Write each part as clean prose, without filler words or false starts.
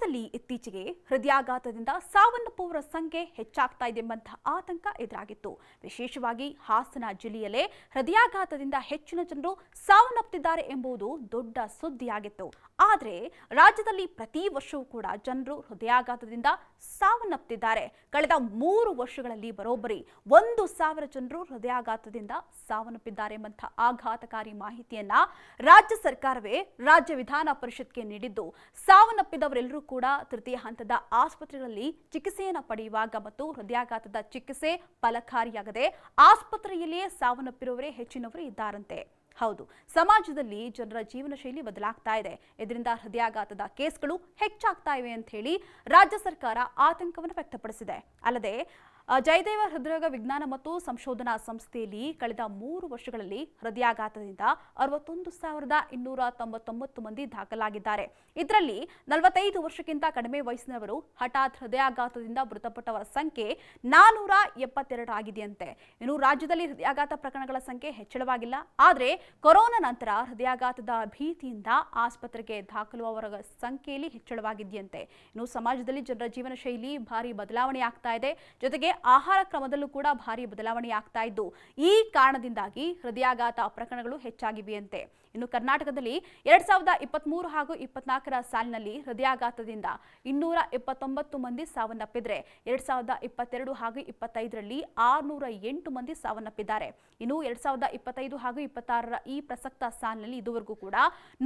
ರಾಜ್ಯದಲ್ಲಿ ಇತ್ತೀಚೆಗೆ ಹೃದಯಾಘಾತದಿಂದ ಸಾವನ್ನಪ್ಪುವವರ ಸಂಖ್ಯೆ ಹೆಚ್ಚಾಗ್ತಾ ಇದೆ ಎಂಬಂತಹ ಆತಂಕ ಎದುರಾಗಿತ್ತು. ವಿಶೇಷವಾಗಿ ಹಾಸನ ಜಿಲ್ಲೆಯಲ್ಲೇ ಹೃದಯಾಘಾತದಿಂದ ಹೆಚ್ಚಿನ ಜನರು ಸಾವನ್ನಪ್ಪುತ್ತಿದ್ದಾರೆ ಎಂಬುದು ದೊಡ್ಡ ಸುದ್ದಿಯಾಗಿತ್ತು. ಆದರೆ ರಾಜ್ಯದಲ್ಲಿ ಪ್ರತಿ ವರ್ಷವೂ ಕೂಡ ಜನರು ಹೃದಯಾಘಾತದಿಂದ ಸಾವನ್ನಪ್ಪುತ್ತಿದ್ದಾರೆ. ಕಳೆದ 3 ವರ್ಷಗಳಲ್ಲಿ ಬರೋಬ್ಬರಿ 1,000 ಜನರು ಹೃದಯಾಘಾತದಿಂದ ಸಾವನ್ನಪ್ಪಿದ್ದಾರೆ ಎಂಬಂತಹ ಆಘಾತಕಾರಿ ಮಾಹಿತಿಯನ್ನ ರಾಜ್ಯ ಸರ್ಕಾರವೇ ರಾಜ್ಯ ವಿಧಾನ ಪರಿಷತ್ಗೆ ನೀಡಿದ್ದು, ಸಾವನ್ನಪ್ಪಿದವರೆಲ್ಲರೂ ಕೂಡ ತೃತೀಯ ಹಂತದ ಆಸ್ಪತ್ರೆಗಳಲ್ಲಿ ಚಿಕಿತ್ಸೆಯನ್ನು ಪಡೆಯುವಾಗ ಮತ್ತು ಹೃದಯಾಘಾತದ ಚಿಕಿತ್ಸೆ ಫಲಕಾರಿಯಾಗದೆ ಆಸ್ಪತ್ರೆಯಲ್ಲಿಯೇ ಸಾವನ್ನಪ್ಪಿರುವವರೇ ಹೆಚ್ಚಿನವರು ಇದ್ದಾರಂತೆ. ಹೌದು, ಸಮಾಜದಲ್ಲಿ ಜನರ ಜೀವನ ಶೈಲಿ ಬದಲಾಗ್ತಾ ಇದೆ. ಇದರಿಂದ ಹೃದಯಾಘಾತದ ಕೇಸ್ಗಳು ಹೆಚ್ಚಾಗ್ತಾ ಇವೆ ಅಂತ ಹೇಳಿ ರಾಜ್ಯ ಸರ್ಕಾರ ಆತಂಕವನ್ನು ವ್ಯಕ್ತಪಡಿಸಿದೆ. ಅಲ್ಲದೆ ಜಯದೇವ ಹೃದ್ರೋಗ ವಿಜ್ಞಾನ ಮತ್ತು ಸಂಶೋಧನಾ ಸಂಸ್ಥೆಯಲ್ಲಿ ಕಳೆದ 3 ವರ್ಷಗಳಲ್ಲಿ ಹೃದಯಾಘಾತದಿಂದ 61,299 ಮಂದಿ ದಾಖಲಾಗಿದ್ದಾರೆ. ಇದರಲ್ಲಿ 45 ವರ್ಷಕ್ಕಿಂತ ಕಡಿಮೆ ವಯಸ್ಸಿನವರು ಹಠಾತ್ ಹೃದಯಾಘಾತದಿಂದ ಮೃತಪಟ್ಟವರ ಸಂಖ್ಯೆ 472 ಆಗಿದೆಯಂತೆ. ಇನ್ನು ರಾಜ್ಯದಲ್ಲಿ ಹೃದಯಾಘಾತ ಪ್ರಕರಣಗಳ ಸಂಖ್ಯೆ ಹೆಚ್ಚಳವಾಗಿಲ್ಲ. ಆದರೆ ಕೊರೋನಾ ನಂತರ ಹೃದಯಾಘಾತದ ಭೀತಿಯಿಂದ ಆಸ್ಪತ್ರೆಗೆ ದಾಖಲಾಗುವವರ ಸಂಖ್ಯೆಯಲ್ಲಿ ಹೆಚ್ಚಳವಾಗಿದೆಯಂತೆ. ಇನ್ನು ಸಮಾಜದಲ್ಲಿ ಜನರ ಜೀವನ ಶೈಲಿ ಭಾರಿ ಬದಲಾವಣೆ ಆಗ್ತಾ ಇದೆ. ಜೊತೆಗೆ ಆಹಾರ ಕ್ರಮದಲ್ಲೂ ಕೂಡ ಭಾರಿ ಬದಲಾವಣೆ ಆಗ್ತಾ ಇದ್ದು, ಈ ಕಾರಣದಿಂದಾಗಿ ಹೃದಯಾಘಾತ ಪ್ರಕರಣಗಳು ಹೆಚ್ಚಾಗಿವೆಯಂತೆ. ಇನ್ನು ಕರ್ನಾಟಕದಲ್ಲಿ 2023 ಹಾಗೂ 24ರ ಸಾಲಿನಲ್ಲಿ ಹೃದಯಾಘಾತದಿಂದ 229 ಮಂದಿ ಸಾವನ್ನಪ್ಪಿದ್ರೆ 2022 ಹಾಗೂ 25ರಲ್ಲಿ 608 ಮಂದಿ ಸಾವನ್ನಪ್ಪಿದ್ದಾರೆ. ಇನ್ನು 2025 ಹಾಗೂ 26ರ ಈ ಪ್ರಸಕ್ತ ಸಾಲಿನಲ್ಲಿ ಇದುವರೆಗೂ ಕೂಡ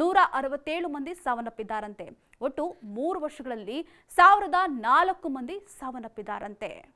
167 ಮಂದಿ ಸಾವನ್ನಪ್ಪಿದ್ದಾರಂತೆ. ಒಟ್ಟು 3 ವರ್ಷಗಳಲ್ಲಿ 1004 ಮಂದಿ ಸಾವನ್ನಪ್ಪಿದ್ದಾರಂತೆ.